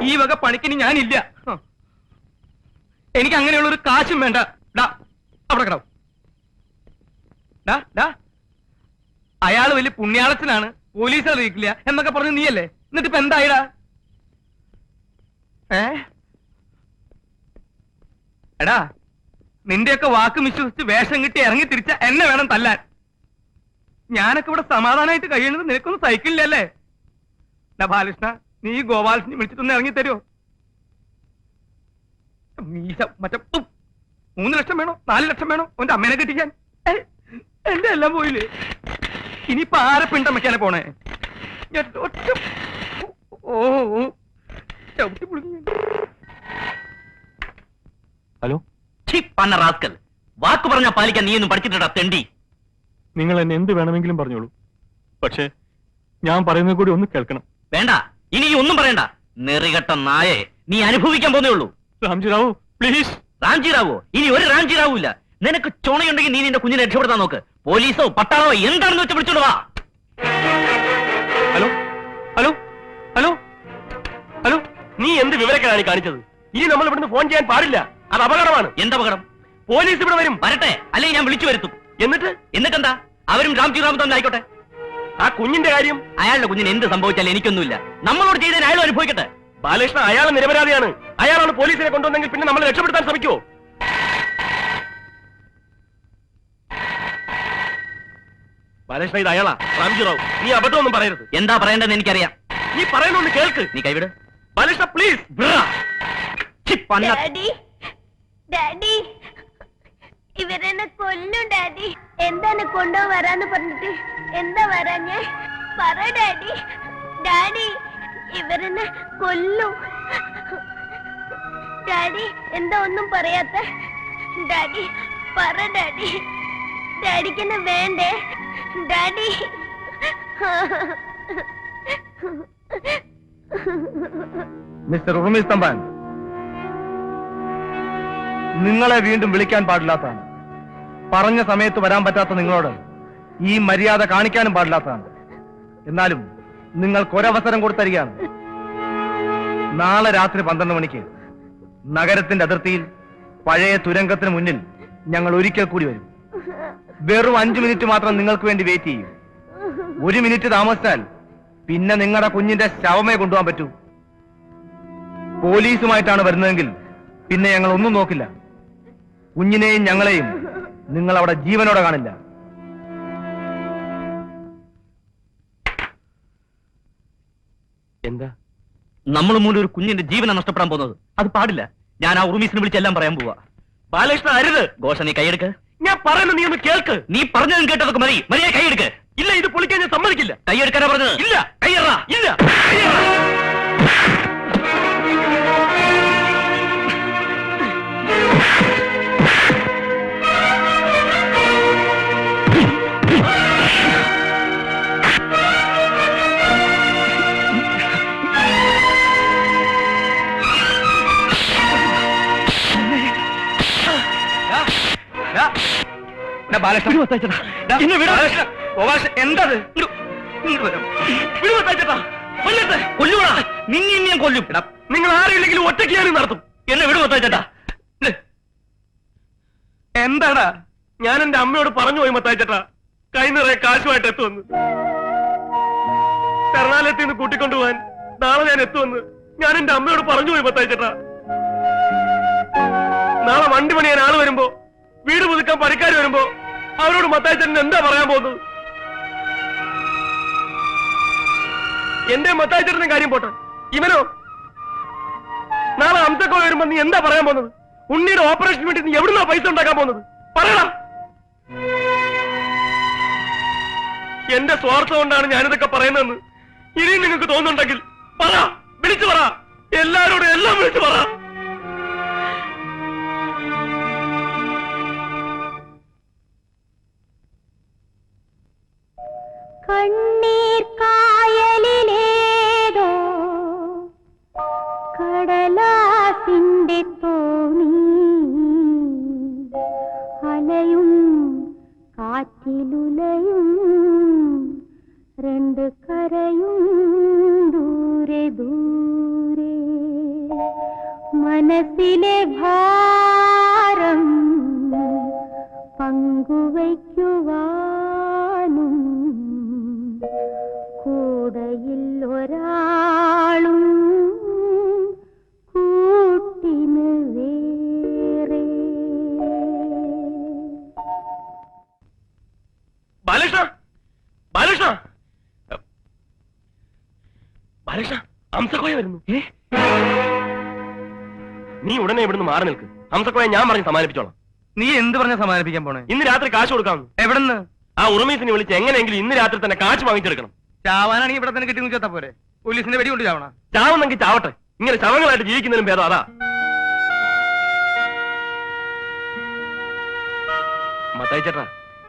ഈ വക പണിക്കിനി ഞാനില്ല. എനിക്ക് അങ്ങനെയുള്ളൊരു കാശും വേണ്ട. അവിടെ കിടവും. അയാൾ വലിയ പുണ്യാളത്തിനാണ്, പോലീസ് അറിയിക്കില്ല എന്നൊക്കെ പറഞ്ഞു നീയല്ലേ. എന്നിട്ട് ഇപ്പൊ എന്തായിടാ? എടാ, നിന്റെയൊക്കെ വാക്ക് വിശ്വസിച്ച് വേഷം കിട്ടി ഇറങ്ങി തിരിച്ച എന്നെ വേണം തല്ലാൻ. ഞാനൊക്കെ ഇവിടെ സമാധാനമായിട്ട് കഴിയുന്നത് നിനക്കൊന്നും സഹിക്കില്ലല്ലേ? ബാലകൃഷ്ണ, നീ ഗോപാലകൃഷ്ണനെ വിളിച്ചിട്ടൊന്ന് ഇറങ്ങി തരുമോ? മറ്റേ 3 ലക്ഷം വേണോ 4 ലക്ഷം വേണോ അവന്റെ അമ്മേനെ കെട്ടിക്കാൻ? എന്റെ എല്ലാം പോയില്ലേ? ഇനിയിപ്പൊ ആരെ പിണ്ടം വെക്കാനെ പോണേ? ഹലോ, റാസ്കൽ, വാക്ക് പറഞ്ഞാൽ പാലിക്കാൻ നീ ഒന്നും പഠിച്ചിട്ടാ തെണ്ടി. നിങ്ങൾ എന്നെ എന്ത് വേണമെങ്കിലും പറഞ്ഞോളൂ, പക്ഷേ ഞാൻ പറയുന്നത് കൂടി ഒന്ന് കേൾക്കണം. വേണ്ട, ഇനി ഒന്നും പറയണ്ട. നെറികെട്ട നായെ, നീ അനുഭവിക്കാൻ പോന്നേ ഉള്ളൂ. രാംജി റാവു, പ്ലീസ്. രാംജി റാവു? ഇനി ഒരു രാംജി റാവു ഇല്ല. നിനക്ക് ചുണയുണ്ടെങ്കിൽ നീ നിന്റെ കുഞ്ഞിനെ രക്ഷപ്പെടുത്താൻ നോക്ക്. പോലീസോ പട്ടാളോ എന്താണെന്ന് വെച്ച് വിളിച്ചോളൂ വാ. ഹലോ ഹലോ ഹലോ ഹലോ, നീ എന്ത് വിവരക്കാണ് കാണിച്ചത്? ഇനി നമ്മൾ ഇവിടുന്ന് ഫോൺ ചെയ്യാൻ പാടില്ല, അത് അപകടമാണ്. എന്തപകടം? പോലീസ് ഇവിടെ വരും. വരട്ടെ, അല്ലെങ്കിൽ ഞാൻ വിളിച്ചു വരുത്തും. എന്നിട്ടെന്താ? അവരും രാംജി റാവു തന്നെ ആയിക്കോട്ടെ. ആ കുഞ്ഞിന്റെ കാര്യം? അയാളുടെ കുഞ്ഞിന് എന്ത് സംഭവിച്ചാലും എനിക്കൊന്നുമില്ല. നമ്മളോട് ചെയ്തതിന് അയാളും അനുഭവിക്കട്ടെ. ബാലകൃഷ്ണ, അയാൾ നിരപരാധിയാണ്. അയാളാണ് പോലീസിനെ കൊണ്ടുവന്നെങ്കിൽ പിന്നെ നമ്മളെ രക്ഷപ്പെടുത്താൻ ശ്രമിക്കുമോ? ബാലകൃഷ്ണ, ഇത് അയാളാ, രാംജി റാവു. നീ അബദ്ധമൊന്നും പറയരുത്. എന്താ പറയേണ്ടതെന്ന് എനിക്കറിയാം. നീ പറയുന്നൊന്ന് കേൾക്ക്. നീ കൈവിട് ബാലകൃഷ്ണ, പ്ലീസ്. ഇവരെന്നെ കൊല്ലും ഡാഡി. എന്താണ് കൊണ്ടുവരാന്ന് പറഞ്ഞിട്ട് എന്താ വരാഞ്ഞേ? പറ ഡാഡി. ഡാഡി, ഇവരെന്നെ കൊല്ലും. ഡാഡി, എന്താ ഒന്നും പറയാത്ത? ഡാഡി, പറ ഡാഡി. ഡാഡിക്ക് എന്നെ വേണ്ടേ ഡാഡി? മിസ്റ്റർ ഉറുമി സ്തംഭാൻ, നിങ്ങളെ വീണ്ടും വിളിക്കാൻ പാടില്ലാത്തതാണ്. പറഞ്ഞ സമയത്ത് വരാൻ പറ്റാത്ത നിങ്ങളോട് ഈ മര്യാദ കാണിക്കാനും പാടില്ലാത്തതാണ്. എന്നാലും നിങ്ങൾക്ക് ഒരവസരം കൊടുത്തരികയാണ്. നാളെ രാത്രി 12 മണിക്ക് നഗരത്തിന്റെ അതിർത്തിയിൽ പഴയ തുരങ്കത്തിന് മുന്നിൽ ഞങ്ങൾ ഒരിക്കൽ കൂടി വരും. വെറും 5 മിനിറ്റ് മാത്രം നിങ്ങൾക്ക് വേണ്ടി വെയിറ്റ് ചെയ്യും. 1 മിനിറ്റ് താമസിച്ചാൽ പിന്നെ നിങ്ങളുടെ കുഞ്ഞിന്റെ ശവമേ കൊണ്ടുപോകാൻ പറ്റൂ. പോലീസുമായിട്ടാണ് വരുന്നതെങ്കിൽ പിന്നെ ഞങ്ങൾ ഒന്നും നോക്കില്ല. കുഞ്ഞിനെയും ഞങ്ങളെയും നിങ്ങൾ അവിടെ ജീവനോടെ കാണില്ല. എന്താ? നമ്മൾ മൂലം ഒരു കുഞ്ഞിന്റെ ജീവനാണ് നഷ്ടപ്പെടാൻ പോകുന്നത്. അത് പാടില്ല. ഞാൻ ആ ഉറുമീസിനെ വിളിച്ചെല്ലാം പറയാൻ പോവാ. ബാലകൃഷ്ണ, അരുത്. ഘോഷ, നീ കൈയെടുക്ക്. ഞാൻ പറയുന്നത് നീ ഒന്ന് കേൾക്ക്. നീ പറഞ്ഞതും കേട്ടതൊക്കെ മതി. മര്യാദ കൈയെടുക്ക്. ഇല്ല, ഇത് പൊളിക്കാൻ ഞാൻ സമ്മതിക്കില്ല. കൈയെടുക്കാനാ പറഞ്ഞത്? ഇല്ല. കൈയ്യറാ. ഇല്ല. എന്തത്? നിന്നെ കൊല്ലും. നിങ്ങൾ ആരെയില്ലെങ്കിലും ഒറ്റയ്ക്ക് നടത്തും. എന്നെ വിടുമത്താച്ചേട്ടാ. എന്താടാ? ഞാൻ എന്റെ അമ്മയോട് പറഞ്ഞു പോയി മത്തായിച്ചേട്ടാ, കൈ നിറയെ കാശുമായിട്ട് എത്തുമെന്ന്. എറണാകുളത്ത് നിന്ന് കൂട്ടിക്കൊണ്ടുപോകാൻ നാളെ ഞാൻ എത്തുമെന്ന് ഞാൻ എന്റെ അമ്മയോട് പറഞ്ഞു പോയി മത്തായിച്ചേട്ടാ. നാളെ വണ്ടി പണിയാൻ ആള് വരുമ്പോ, വീട് പുതുക്കാൻ പണിക്കാർ വരുമ്പോ അവരോട് മത്തായിച്ചേട്ടൻ എന്താ പറയാൻ പോകുന്നത്? എന്റെ മത്തായിച്ചേട്ടന്റെ കാര്യം പോട്ടെ, ഇവനോ? നാളെ അംസക്കോ വരുമ്പോ നീ എന്താ പറയാൻ പോകുന്നത്? ഉണ്ണിയുടെ ഓപ്പറേഷന് വേണ്ടി നീ എവിടുന്നാ പൈസ ഉണ്ടാക്കാൻ പോകുന്നത്? പറയണം. എന്റെ സ്വാർത്ഥം കൊണ്ടാണ് ഞാനിതൊക്കെ പറയുന്നതെന്ന് ഇനിയും നിങ്ങൾക്ക് തോന്നുന്നുണ്ടെങ്കിൽ പറ, വിളിച്ചു പറ. എല്ലാരോടും എല്ലാം വിളിച്ചു പറ. കണ്ണീർ കായലിലേതോ കടലാസിന്റെ തോണി അലയും കാറ്റിലുലയും രണ്ട് കരയും ദൂരെ ദൂരെ. മനസ്സിലെ ഭാരം പങ്കുവയ്ക്കുവാനും കൂടയിൽ ഒരാളും കൂട്ടിന് വേറെ. ബാലകൃഷ്ണ, ബാലകൃഷ്ണ, ബാലകൃഷ്ണ, ഹംസക്കോയ വരുന്നു. നീ ഉടനെ ഇവിടുന്ന് മാറി നിൽക്ക്. ഹംസക്കോയ ഞാൻ പറഞ്ഞ് സമാധാനിപ്പിച്ചോളാം. നീ എന്ത് പറഞ്ഞ സമാധാനിപ്പിക്കാൻ പോണേ? ഇന്ന് രാത്രി കാശ് കൊടുക്കാമെന്ന്. എവിടുന്ന്? ആ ഉറുമീസിനെ വിളിച്ച് എങ്ങനെയെങ്കിലും ഇന്ന് രാത്രി തന്നെ കാശ് വാങ്ങിച്ചെടുക്കണം. ചാവാനാണെങ്കിൽ ഇവിടെ തന്നെ കിട്ടി നിൽക്കാത്ത പോരെ? പോലീസിന്റെ വെടി കൊണ്ട് ചാവണ? ചാവുന്നെങ്കിൽ ചാവട്ടെ. ഇങ്ങനെ ശവങ്ങളായിട്ട് ജീവിക്കുന്നതിനും ഭേദം അതാ. മത്തായി ചേട്ടാ,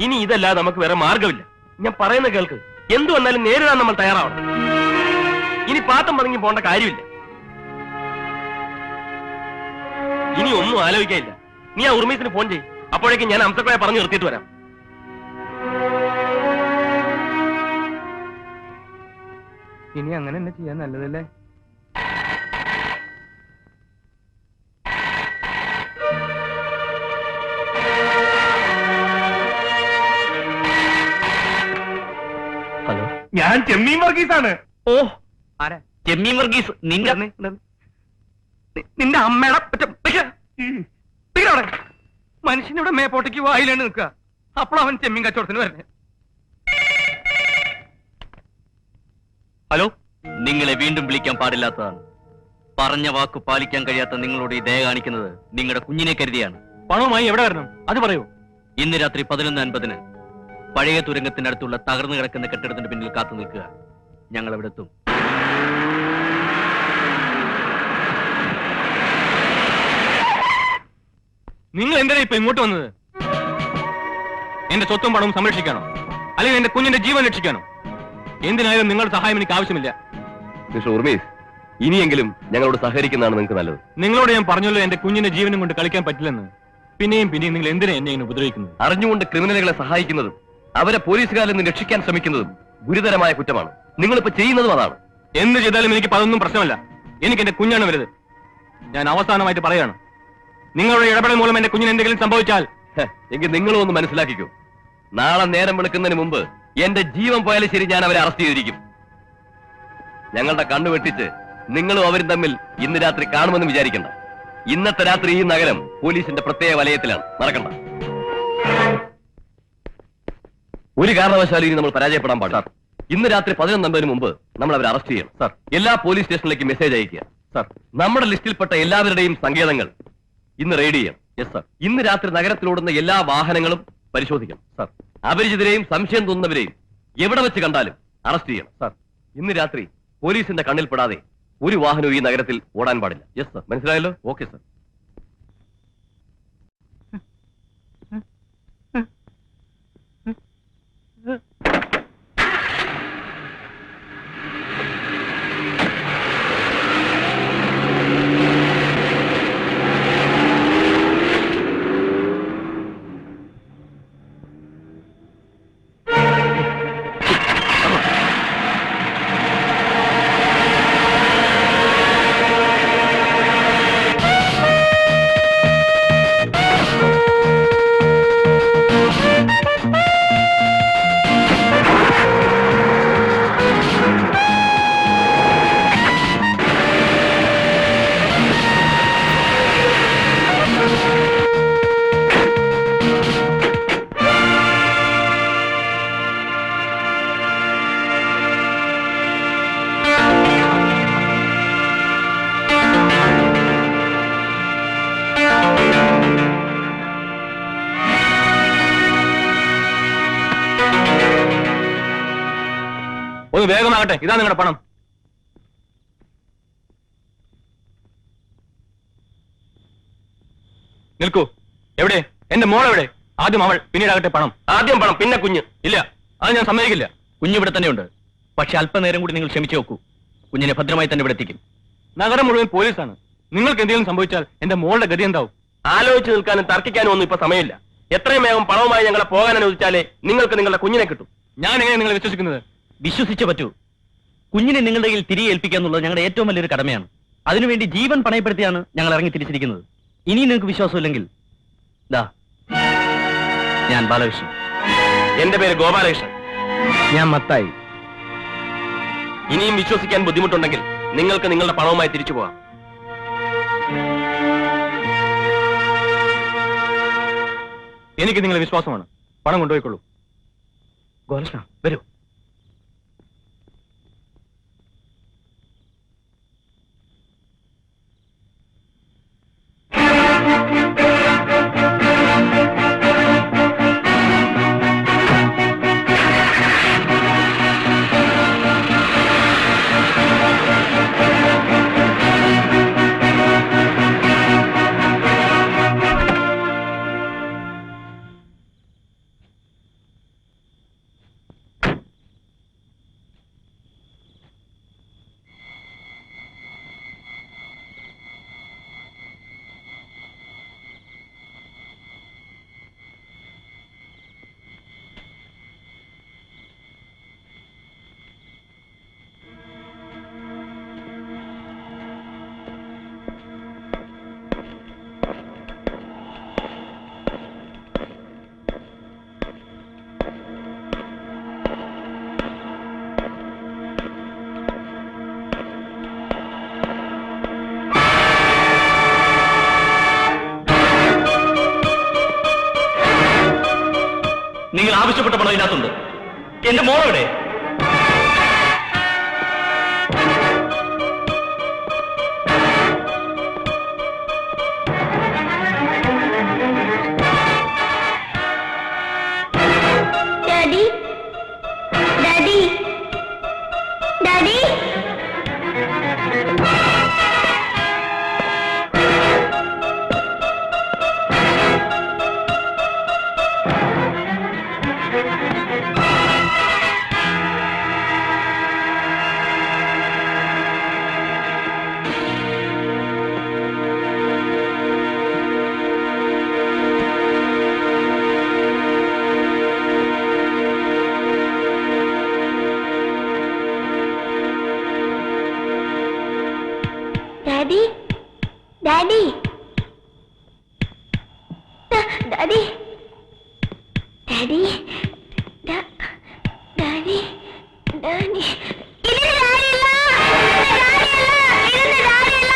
ഇനി ഇതല്ലാതെ നമുക്ക് വേറെ മാർഗമില്ല. ഞാൻ പറയുന്ന കേൾക്ക്. എന്തു വന്നാലും നേരിടാൻ നമ്മൾ തയ്യാറാവണം. ഇനി പാത്തം പതുങ്ങി പോകേണ്ട കാര്യമില്ല. ഇനി ഒന്നും ആലോചിക്കാനില്ല. നീ ആ ഉർമീസിന് ഫോൺ ചെയ്യും. അപ്പോഴേക്കും ഞാൻ ഹംസക്കോയെ പറഞ്ഞു നിർത്തിയിട്ട് വരാം. ഇനി അങ്ങനെ തന്നെ ചെയ്യാൻ നല്ലതല്ലേ? ഹലോ, ഞാൻ ചെമ്മീൻ വർഗീസാണ്. ഓ ആരാ? ചെമ്മീൻ വർഗീസ്. നിന്റെ നിന്റെ അമ്മയുടെ മനുഷ്യനിവിടെ മേപ്പോട്ടേക്ക് വായിലാണ് നിൽക്കുക. അപ്പോഴവൻ ചെമ്മീൻ കച്ചവടത്തിന് വരുന്നത്. ഹലോ, നിങ്ങളെ വീണ്ടും വിളിക്കാൻ പാടില്ലാത്തതാണ്. പറഞ്ഞ വാക്ക് പാലിക്കാൻ കഴിയാത്ത നിങ്ങളോട് ഈ ദയ കാണിക്കുന്നത് നിങ്ങളുടെ കുഞ്ഞിനെ കരുതിയാണ്. പണവുമായി എവിടെ വരണം അത് പറയൂ. ഇന്ന് രാത്രി 11:50 പഴയ തുരങ്കത്തിനടുത്തുള്ള തകർന്നു കിടക്കുന്ന കെട്ടിടത്തിന്റെ പിന്നിൽ കാത്തു നിൽക്കുക. ഞങ്ങൾ അവിടെ എത്തും. നിങ്ങൾ എന്തിനാ ഇപ്പൊ ഇങ്ങോട്ട് വന്നത്? എന്റെ സ്വത്തും പണവും സംരക്ഷിക്കാനോ, അല്ലെങ്കിൽ എന്റെ കുഞ്ഞിന്റെ ജീവൻ രക്ഷിക്കാനോ? എന്തിനായാലും നിങ്ങളുടെ സഹായം എനിക്ക് ആവശ്യമില്ല. മിസ്റ്റർ ഉർമീസ്, ഇനിയെങ്കിലും ഞങ്ങളോട് സഹകരിക്കുന്നതാണ് നിങ്ങൾക്ക് നല്ലത്. നിങ്ങളോട് ഞാൻ പറഞ്ഞല്ലോ എന്റെ കുഞ്ഞിന്റെ ജീവനും കൊണ്ട് കളിക്കാൻ പറ്റില്ലെന്ന്. പിന്നെയും പിന്നെയും നിങ്ങൾ എന്തിനാ എന്നെ ഇങ്ങനെ ഉപദ്രവിക്കുന്നത്? അറിഞ്ഞുകൊണ്ട് ക്രിമിനലുകളെ സഹായിക്കുന്നതും അവരെ പോലീസുകാരിൽ നിന്ന് രക്ഷിക്കാൻ ശ്രമിക്കുന്നതും ഗുരുതരമായ കുറ്റമാണ്. നിങ്ങളിപ്പോ ചെയ്യുന്നതും അതാണ്. എന്ത് ചെയ്താലും എനിക്ക് അതൊന്നും പ്രശ്നമല്ല. എനിക്ക് എന്റെ കുഞ്ഞാണ് വലുത്. ഞാൻ അവസാനമായിട്ട് പറയാണ്, നിങ്ങളുടെ ഇടപെടൽ മൂലം എന്റെ കുഞ്ഞിന് എന്തെങ്കിലും സംഭവിച്ചാൽ എങ്കിൽ നിങ്ങളും ഒന്ന് മനസ്സിലാക്കിക്കോ. നാളെ നേരം വെളുക്കുന്നതിന് മുമ്പ് എന്റെ ജീവൻ പോയാലും ശരി, ഞാൻ അവരെ അറസ്റ്റ് ചെയ്തിരിക്കും. ഞങ്ങളുടെ കണ്ണു വെട്ടിച്ച് നിങ്ങളും അവരും തമ്മിൽ ഇന്ന് രാത്രി കാണുമെന്ന് വിചാരിക്കണ്ട. ഇന്നത്തെ രാത്രി ഈ നഗരം പോലീസിന്റെ പ്രത്യേക വലയത്തിലാണ്. മറക്കണ്ട. ഒരു കാരണവശാലും ഇനി നമ്മൾ പരാജയപ്പെടാൻ പാടില്ല. ഇന്ന് രാത്രി 11:50 മുമ്പ് നമ്മൾ അവരെ അറസ്റ്റ് ചെയ്യണം. സാർ, എല്ലാ പോലീസ് സ്റ്റേഷനിലേക്ക് മെസ്സേജ് അയക്കുക. സാർ, നമ്മുടെ ലിസ്റ്റിൽപ്പെട്ട എല്ലാവരുടെയും സങ്കേതങ്ങൾ ഇന്ന് റെയ്ഡ് ചെയ്യണം. Yes sir. ഇന്ന് രാത്രി നഗരത്തിലോടുന്ന എല്ലാ വാഹനങ്ങളും പരിശോധിക്കണം. സാർ, അപരിചിതരെയും സംശയം തോന്നുന്നവരെയും എവിടെ വെച്ച് കണ്ടാലും അറസ്റ്റ് ചെയ്യണം. സാർ, ഇന്ന് രാത്രി പോലീസിന്റെ കണ്ണിൽപ്പെടാതെ ഒരു വാഹനവും ഈ നഗരത്തിൽ ഓടാൻ പാടില്ല. Yes sir. മനസ്സിലായല്ലോ? Okay sir. ഒന്ന് വേഗമാകട്ടെ. ഇതാ നിങ്ങളുടെ പണം. നിൽക്കൂ. എവിടെ എന്റെ മോൾ? എവിടെ? ആദ്യം അവൾ, പിന്നീടാകട്ടെ പണം. ആദ്യം പണം, പിന്നെ കുഞ്ഞ്. ഇല്ല, അത് ഞാൻ സമ്മതിക്കില്ല. കുഞ്ഞിവിടെ തന്നെയുണ്ട്. പക്ഷെ അല്പനേരം കൂടി നിങ്ങൾ ക്ഷമിച്ചു നോക്കൂ. കുഞ്ഞിനെ ഭദ്രമായി തന്നെ ഇവിടെ എത്തിക്കും. നഗരം മുഴുവൻ പോലീസാണ്. നിങ്ങൾക്ക് എന്തെങ്കിലും സംഭവിച്ചാൽ എന്റെ മോളുടെ ഗതി എന്താവും? ആലോചിച്ച് നിൽക്കാനും തർക്കിക്കാനും ഒന്നും ഇപ്പൊ സമയമില്ല. എത്രയും വേഗം പണവുമായി ഞങ്ങളെ പോകാൻ അനുവദിച്ചാലേ നിങ്ങൾക്ക് നിങ്ങളുടെ കുഞ്ഞിനെ കിട്ടും. ഞാൻ എങ്ങനെ നിങ്ങളെ വിശ്വസിക്കുന്നത്? വിശ്വസിച്ചേ പറ്റൂ. കുഞ്ഞിനെ നിങ്ങളുടെ കയ്യിൽ തിരികെ ഏൽപ്പിക്കുക എന്നുള്ളത് ഞങ്ങളുടെ ഏറ്റവും വലിയൊരു കടമയാണ്. അതിനുവേണ്ടി ജീവൻ പണയപ്പെടുത്തിയാണ് ഞങ്ങൾ ഇറങ്ങി തിരിച്ചിരിക്കുന്നത്. ഇനിയും നിങ്ങൾക്ക് വിശ്വാസമില്ലെങ്കിൽ ദാ, ഞാൻ ബാലകൃഷ്ണൻ. എന്റെ പേര് ഗോപാലകൃഷ്ണൻ. ഞാൻ മത്തായി. ഇനിയും വിശ്വസിക്കാൻ ബുദ്ധിമുട്ടുണ്ടെങ്കിൽ നിങ്ങൾക്ക് നിങ്ങളുടെ പണവുമായി തിരിച്ചു പോകാം. എനിക്ക് നിങ്ങളെ വിശ്വാസമാണ്. പണം കൊണ്ടുപോയിക്കൊള്ളൂ. ഗോപാലകൃഷ്ണ, വരൂ. നിങ്ങൾ ആവശ്യപ്പെട്ട പണം ഇതിനകത്തുണ്ട്. എന്റെ മോളെവിടെ? Daddy, daddy, daddy. Daddy, Daddy, Daddy, Daddy, Daddy, Daddy. ഇതിന് കാര്യമില്ല, ഇതിന് കാര്യമില്ല.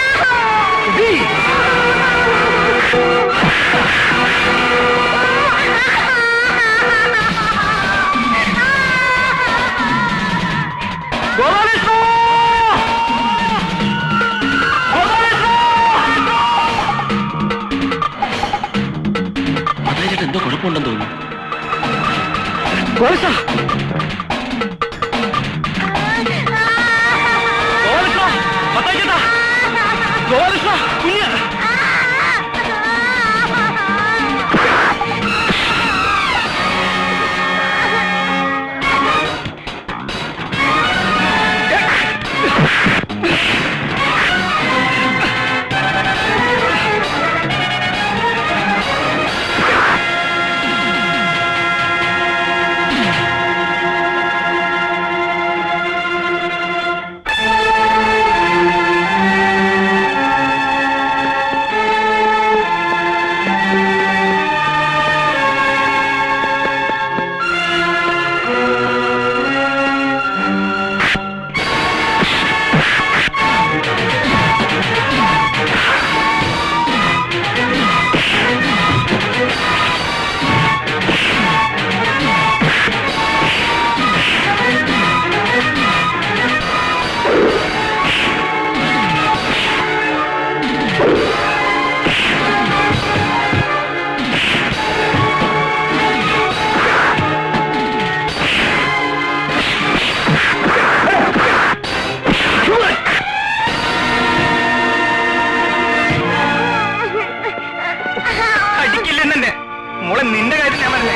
എന്തോ കുഴപ്പമുണ്ടെന്ന് തോന്നുന്നു. മോളെ, നിന്റെ കാര്യം ഞാൻ പറഞ്ഞേ.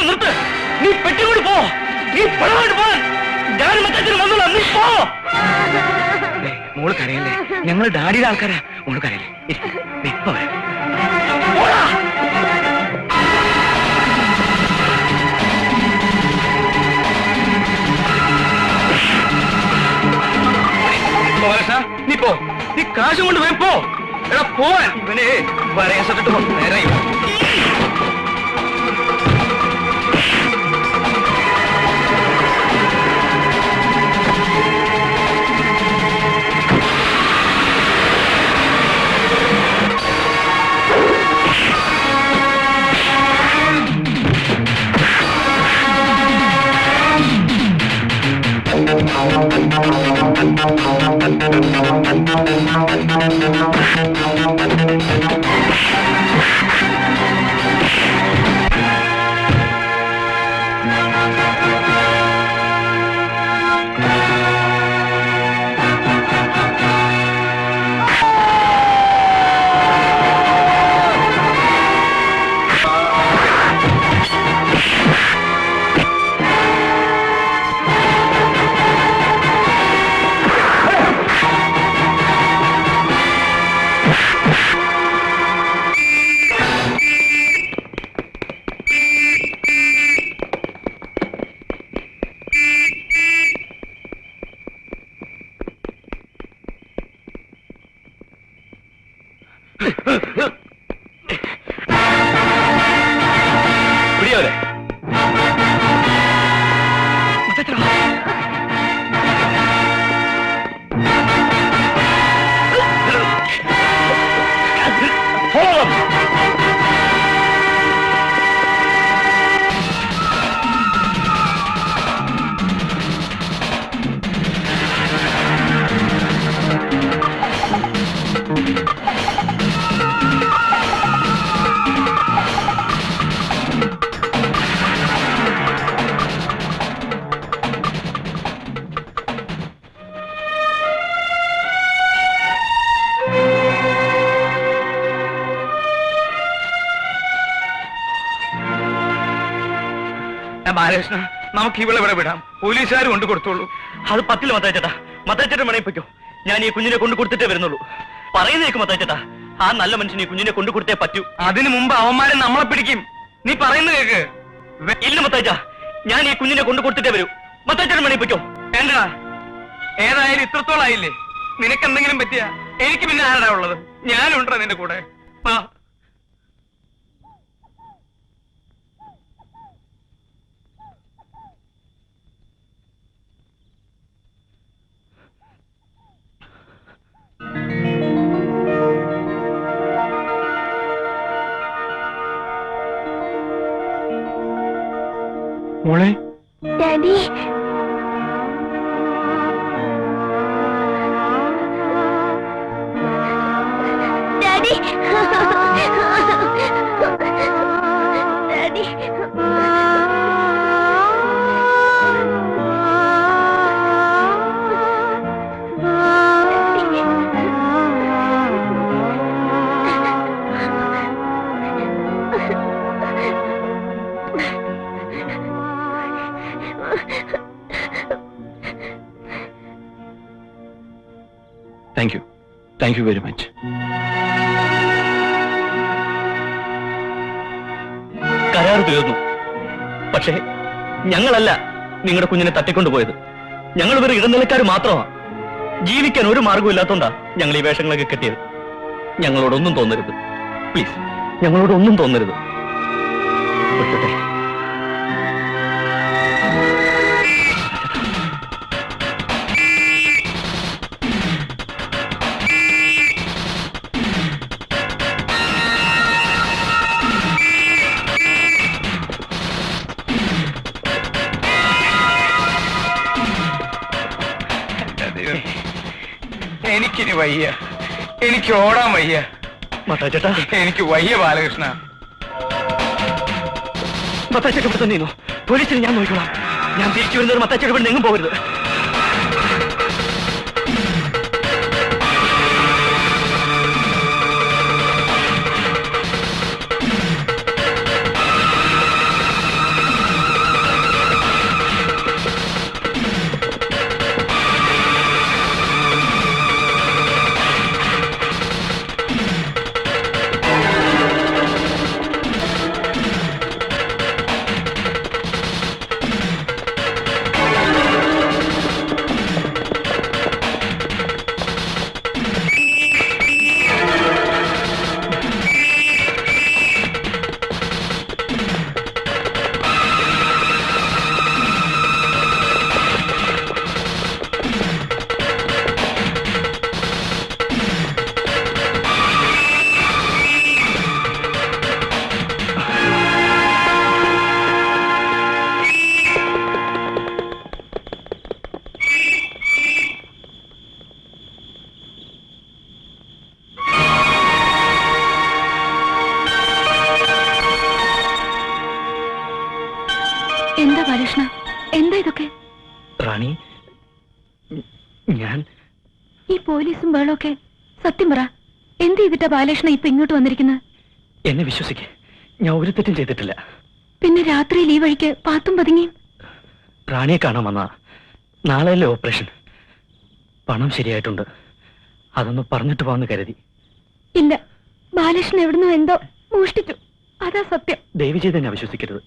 നിർത്ത്, നീ പെട്ടിക്കൊണ്ട് പോ, നീ പണമായിട്ട് പോ. ഞാൻ മറ്റേ വന്നോളാ, നീ പോ. മോള് കരയല്ലേ, ഞങ്ങൾ ഡാഡിയുടെ ആൾക്കാരാ. മോള് കരയല്ലേ, ഇപ്പൊ വരാം. പോടാ. നീ പോ, നീ കാശും കൊണ്ട് പോയി പോ. എടാ പോവാൻ. ഇവനെ വരയാൻ സട്ടിട്ട് പോ, നേരെ പിടിയോരെ. ബാലകൃഷ്ണ, നമുക്ക് ഇവിടെ ഇവിടെ വിടാം, പോലീസുകാർ കൊണ്ടു കൊടുത്തോളൂ. അത് പറ്റില്ല മത്തായിച്ചേട്ടാ. മത്തായിച്ചേട്ടൻ വേണേ പൊയ്ക്കോ, ഞാൻ ഈ കുഞ്ഞിനെ കൊണ്ടു കൊടുത്തിട്ടേ വരുന്നുള്ളൂ. പറയുന്നേക്കും മത്തായിച്ചേട്ടാ, ആ നല്ല മനുഷ്യൻ ഈ കുഞ്ഞിനെ കൊണ്ടു കൊടുത്തേ പറ്റൂ. അതിനു മുമ്പ് അവന്മാരെ നമ്മളെ പിടിക്കും. നീ പറയുന്ന കേക്ക്. ഇല്ല മത്തായിച്ച, ഞാൻ ഈ കുഞ്ഞിനെ കൊണ്ടു കൊടുത്തിട്ടേ വരൂ. മത്തായിച്ചേട്ടൻ വേണേ പൊയ്ക്കോ. എന്താ, ഏതായാലും ഇത്രത്തോളം ആയില്ലേ, നിനക്ക് എന്തെങ്കിലും പറ്റിയ എനിക്ക് പിന്നെ ആരാ ഉള്ളത്? ഞാനുണ്ടോ നിന്റെ കൂടെ? ആ മോളെ. Daddy, daddy, daddy. Thank you very much. കരാർ തീർന്നു. പക്ഷേ ഞങ്ങളല്ല നിങ്ങളുടെ കുഞ്ഞിനെ തട്ടിക്കൊണ്ടുപോയത്. ഞങ്ങൾ വെറും ഇടനിലക്കാർ മാത്രമാണ്. ജീവിക്കാൻ ഒരു മാർഗവും ഇല്ലാത്തോണ്ടാ ഞങ്ങൾ ഈ വേഷങ്ങളൊക്കെ കെട്ടിയത്. ഞങ്ങളോടൊന്നും തോന്നരുത് പ്ലീസ്, ഞങ്ങളോടൊന്നും തോന്നരുത്. വിട്ടട്ടെ. എനിക്കിനി വയ്യ, എനിക്ക് ഓടാൻ വയ്യ. മത്തായിച്ചേട്ടാ, എനിക്ക് വയ്യ ബാലകൃഷ്ണ. മത്തായിച്ചേട്ട ഇവിടെ തന്നെ പോലീസിന് ഞാൻ നോക്കിക്കോളാം. ഞാൻ തിരിച്ചു വരുന്നവർ മത്തായിച്ചേട്ട ഇവിടെ എങ്ങും പോകരുത്. ഞാൻ ഈ പോലീസും ബഹളമൊക്കെ സത്യം പറ, എന്ത് ചെയ്തിട്ടാ ബാലകൃഷ്ണ ഇപ്പൊ ഇങ്ങോട്ട് വന്നിരിക്കുന്നത്? എന്നെ വിശ്വസിക്കേ, ഞാൻ ഒരു തെറ്റും ചെയ്തിട്ടില്ല. പിന്നെ രാത്രിയിൽ ഈ വഴിക്ക് പാത്തും പതുങ്ങിയും? റാണിയെ കാണാൻ വന്ന നാളെയല്ലേ ഓപ്പറേഷൻ. പണം ശരിയായിട്ടുണ്ട്, അതൊന്ന് പറഞ്ഞിട്ട് പോകാന്ന് കരുതി. ഇല്ല, ബാലകൃഷ്ണൻ എവിടുന്നോ എന്തോ മോഷ്ടിച്ചു, അതാ സത്യം. ദയവ് ചെയ്ത് എന്നെ വിശ്വസിക്കരുത്.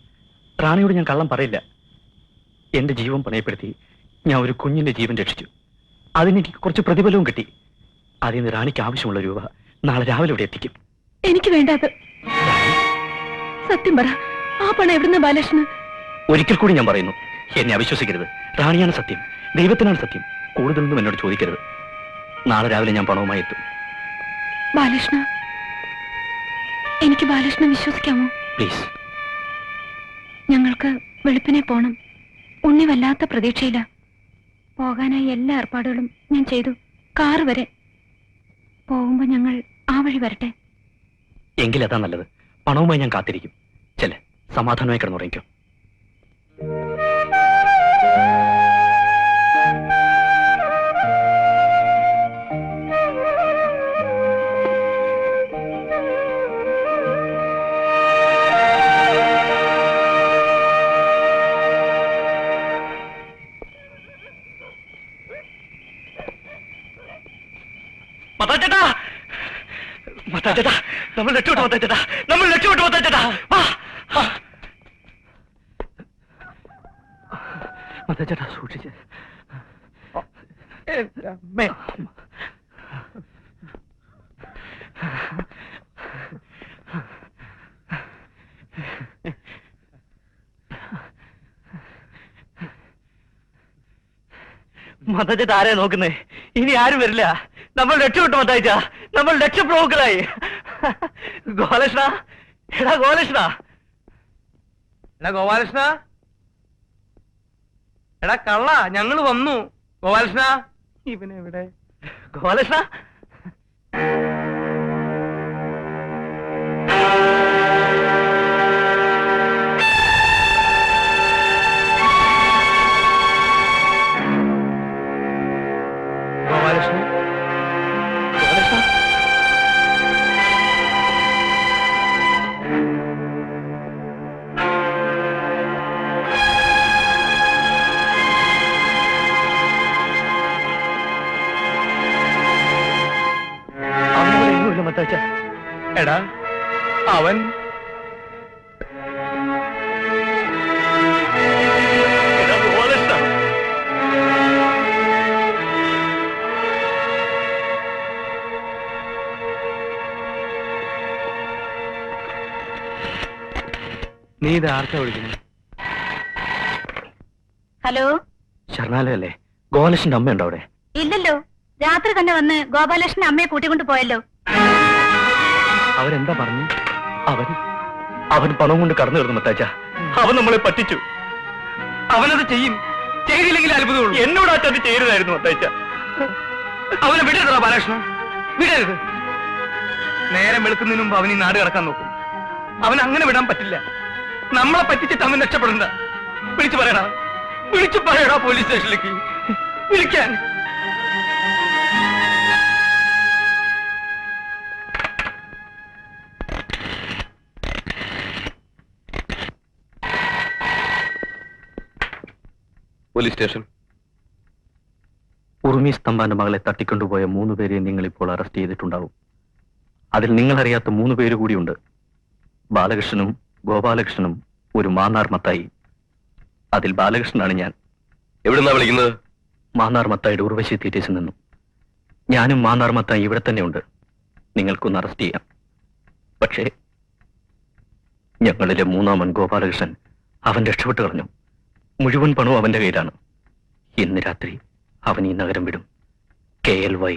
റാണിയോട് ഞാൻ കള്ളം പറയില്ല. എന്റെ ജീവൻ പണയപ്പെടുത്തി ഞാൻ ഒരു കുഞ്ഞിന്റെ ജീവൻ രക്ഷിച്ചു. അതിനെനിക്ക് കുറച്ച് പ്രതിഫലവും കിട്ടി. അതിൽ നിന്ന് റാണിക്ക് ആവശ്യമുള്ള രൂപ നാളെ രാവിലെ ഇവിടെ എത്തിക്കും. എനിക്ക് വേണ്ടത് സത്യം പറ, ആ പണം എവിടുന്ന ബാലകൃഷ്ണൻ? ഒരിക്കൽ കൂടി ഞാൻ പറയുന്നു, എന്നെ അവിശ്വസിക്കരുത്. റാണിയാണ് സത്യം, ദൈവത്തിനാണ് സത്യം. കൂടുതലൊന്നും എന്നോട് ചോദിക്കരുത്. നാളെ രാവിലെ ഞാൻ പണവുമായി എത്തും. ബാലകൃഷ്ണ, എനിക്ക് ബാലകൃഷ്ണനെ വിശ്വസിക്കാമോ? പ്ലീസ്. ഞങ്ങൾക്ക് വെളുപ്പിനെ പോണം. ഉണ്ണി വല്ലാത്ത പ്രതീക്ഷയില്ല. പോകാനായി എല്ലാ ഏർപ്പാടുകളും ഞാൻ ചെയ്തു, കാറ് വരെ. പോകുമ്പോ ഞങ്ങൾ ആ വഴി വരട്ടെ? എങ്കിലതാ നല്ലത്. പണവുമായി ഞാൻ കാത്തിരിക്കും. ചെല്ലേ, സമാധാനമായി കിടന്നുറങ്ങിക്കോ. മത്താച്ചേട്ടാ, നമ്മൾ രക്ഷപ്പെട്ടു. മത്താച്ചേട്ടാ, നമ്മൾ രക്ഷപ്പെട്ടു. മത്താച്ചേട്ടാ, മത്താച്ചേട്ടാ, സൂക്ഷിച്ച്. മത്താച്ചേട്ടാ, ആരെയാ നോക്കുന്നേ? ഇനി ആരും വരില്ല. നമ്മൾ രക്ഷപ്പെട്ടു മത്തായിച്ച, നമ്മൾ രക്ഷപ്രഭുക്കളായി. ഗോപാലകൃഷ്ണ, എടാ ഗോപാലകൃഷ്ണ. എടാ ഗോപാലകൃഷ്ണ, എടാ കള്ള, ഞങ്ങൾ വന്നു. ഗോപാലകൃഷ്ണ, ഇവനെവിടെ? ഗോപാലകൃഷ്ണ, ഗോപാലകൃഷ്ണ, ഗോപാലകൃഷ്ണ. അവനോട് മത്തായിച്ച. എടാ അവൻ എടാ ഗോപാലകൃഷ്ണ. നീ ഇത് ആർക്കാ വിളിക്കുന്നത്? ഹലോ, ശരണാലയല്ലേ? ഗോപാലകൃഷ്ണന്റെ അമ്മയുണ്ടോ അവിടെ? ഇല്ലല്ലോ. രാത്രി തന്നെ വന്ന് ഗോപാലകൃഷ്ണൻ അമ്മയെ കൂട്ടിക്കൊണ്ട് പോയല്ലോ. അവരെന്താ പറഞ്ഞു? അവൻ പണം കൊണ്ട് കടന്നു വരുന്നു മത്താച്ച. അവൻ നമ്മളെ പറ്റിച്ചു. അവനത് ചെയ്യും. ചെയ്തില്ലെങ്കിൽ അത്ഭുതമുള്ളൂ. എന്നോട് ആ ചതി ചെയ്തതായിരുന്നു മത്താച്ച. അവനെ വിടരുതാ ബാലകൃഷ്ണ, വിടരുത്. നേരം വെളുക്കുന്നതിന് മുമ്പ് അവൻ ഈ നാട് കടക്കാൻ നോക്കും. അവൻ അങ്ങനെ വിടാൻ പറ്റില്ല. നമ്മളെ പറ്റിച്ചിട്ട് അവൻ രക്ഷപ്പെടണ്ട. വിളിച്ചു പറയടാ പോലീസ് സ്റ്റേഷനിലേക്ക് വിളിക്കാൻ. Police station. ഉറുമീസ് തമ്പാന്റെ മകളെ തട്ടിക്കൊണ്ടുപോയ 3 പേരെ നിങ്ങൾ ഇപ്പോൾ അറസ്റ്റ് ചെയ്തിട്ടുണ്ടാവും. അതിൽ നിങ്ങളറിയാത്ത 3 പേര് കൂടിയുണ്ട്. ബാലകൃഷ്ണനും ഗോപാലകൃഷ്ണനും ഒരു മാന്നാർ മത്തായി. അതിൽ ബാലകൃഷ്ണനാണ് ഞാൻ. എവിടുന്നാ വിളിക്കുന്നത്? മാന്നാർ മത്തായിയുടെ ഉർവശി തീറ്റേഴ്സിൽ നിന്നും. ഞാനും മാന്നാർ മത്തായി ഇവിടെ തന്നെയുണ്ട്. നിങ്ങൾക്കൊന്ന് അറസ്റ്റ് ചെയ്യാം. പക്ഷേ ഞങ്ങളിലെ 3-ാമൻ ഗോപാലകൃഷ്ണൻ, അവൻ രക്ഷപ്പെട്ടു കളഞ്ഞു. മുഴുവൻ പണവും അവന്റെ കയ്യിലാണ്. ഇന്ന് രാത്രി അവൻ ഈ നഗരം വിടും. KLY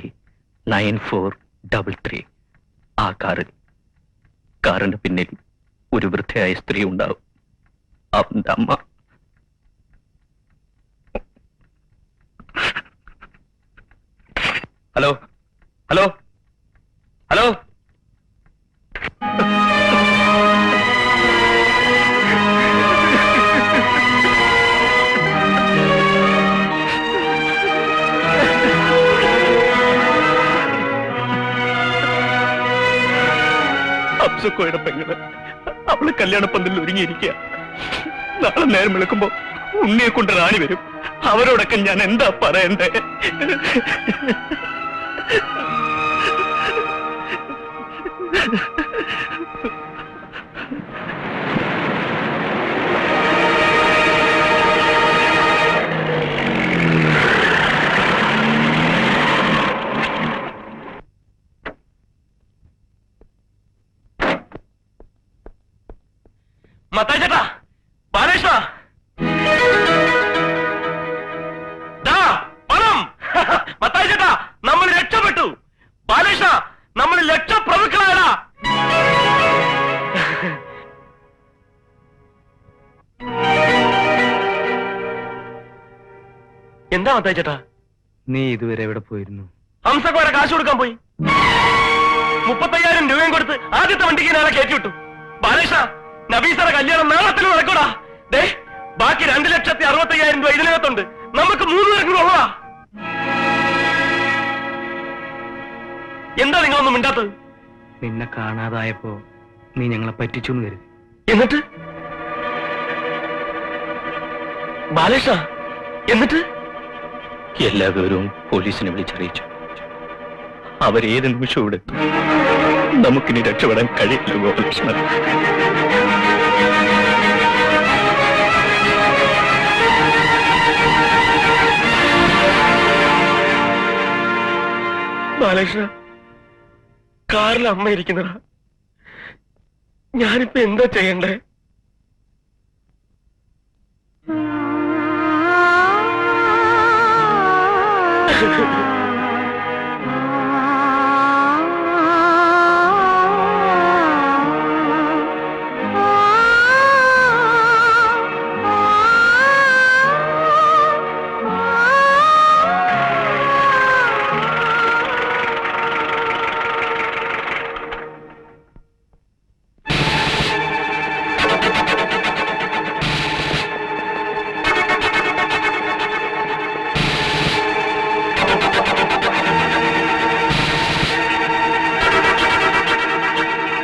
9433. ആ കാറിന് പിന്നിൽ ഒരു വൃദ്ധയായ സ്ത്രീ ഉണ്ടാവും. അവന്റെ അമ്മ. Hello hello hello. സുക്കോയുടെ പെങ്ങള് അവള് കല്യാണപ്പന്തലിൽ ഒരുങ്ങിയിരിക്കുക. നാളെ നേരം വിളിക്കുമ്പോ ഉണ്ണിയെ കൊണ്ട് റാണി വരും. അവരോടൊക്കെ ഞാൻ എന്താ പറയണ്ടേ? മത്തായി ചേട്ടാ, ബാലകൃഷ്ണ, പണം. മത്തായി ചേട്ടാ, നമ്മൾ രക്ഷപ്പെട്ടു. ബാലകൃഷ്ണ, നമ്മൾ ലക്ഷപ്രഭുക്കളായടാ. എന്താ മത്തായി ചേട്ടാ? നീ ഇതുവരെ എവിടെ പോയിരുന്നു? ഹംസക്ക് വരെ കാശ് കൊടുക്കാൻ പോയി. 35,000 രൂപയും കൊടുത്ത് ആദ്യത്തെ വണ്ടിക്ക് നാളെ കയറ്റിവിട്ടു. ബാലകൃഷ്ണ, നബീസറ കല്യാണം നാളത്തിൽ നടക്കൂടാ. ദേ, ബാക്കി 2,65,000 രൂപ ഇതിനകത്തുണ്ട്. നമുക്ക് 3 പേർക്കും ഉള്ളതാ. എന്താ നിങ്ങളൊന്നും മിണ്ടാത്തത്? നിന്നെ കാണാതായപ്പോ നീ ഞങ്ങളെ പറ്റിച്ചു എന്ന് കരുതി. എന്നിട്ട് ബാലകൃഷ്ണ, എന്നിട്ട് എല്ലാ വിവരവും പോലീസിനെ വിളിച്ചറിയിച്ചു. അവരേത് നിമിഷവും ഇവിടെ എത്തും. നമുക്കിനി രക്ഷപ്പെടാൻ കഴിയില്ല ഗോപാലകൃഷ്ണൻ. ബാലകൃഷ്ണ, കാറിൽ അമ്മ ഇരിക്കുന്നതാ. ഞാനിപ്പോ എന്താ ചെയ്യണ്ടേ?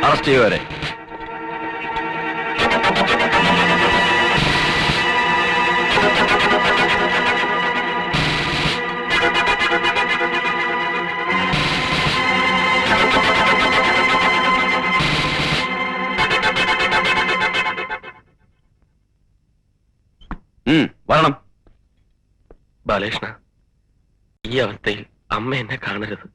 അറസ്റ്റ് ചെയ്യുവരെ. വരണം. ബാലകൃഷ്ണ, ഈ അവസ്ഥയിൽ അമ്മ എന്നെ കാണരുത്.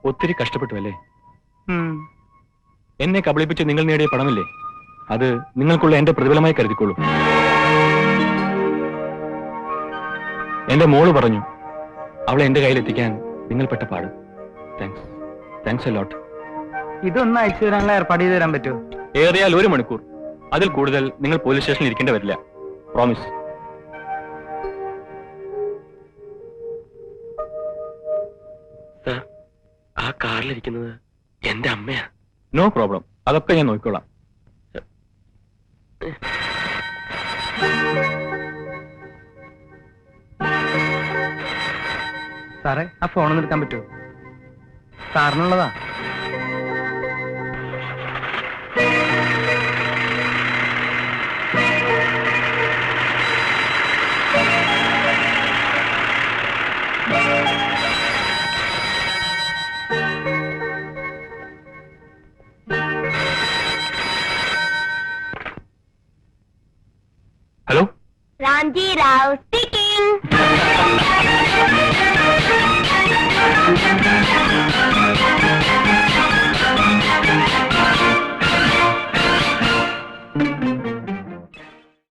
ഒത്തിരി കഷ്ടപ്പെട്ടു അല്ലേ? എന്നെ കബളിപ്പിച്ച് നിങ്ങൾ നേടിയ പണമില്ലേ, അത് നിങ്ങൾക്കുള്ള എന്റെ പ്രതിഫലമായി കരുതിക്കൊള്ളൂ. എന്റെ മോള് പറഞ്ഞു അവളെ എന്റെ കയ്യിലെത്തിക്കാൻ നിങ്ങൾ പെട്ട പാട്. Thanks a lot. ഇതൊന്ന് അയച്ചു തരാനുള്ള ഏർപ്പാട് ചെയ്ത് തരാൻ പറ്റുമോ? ഏറിയാൽ 1 മണിക്കൂർ, അതിൽ കൂടുതൽ നിങ്ങൾ പോലീസ് സ്റ്റേഷനിൽ ഇരിക്കേണ്ടി വരില്ല. പ്രോമിസ്. ആ കാറിലിരിക്കുന്നത് എന്റെ അമ്മയാ. നോ പ്രോബ്ലം, അതൊക്കെ ഞാൻ നോക്കിക്കോളാം. സാറേ, ആ ഫോണൊന്ന് എടുക്കാൻ പറ്റുമോ? സാറിനുള്ളതാ. കാഞ്ചിറാവ് സ്പീക്കിംഗ്.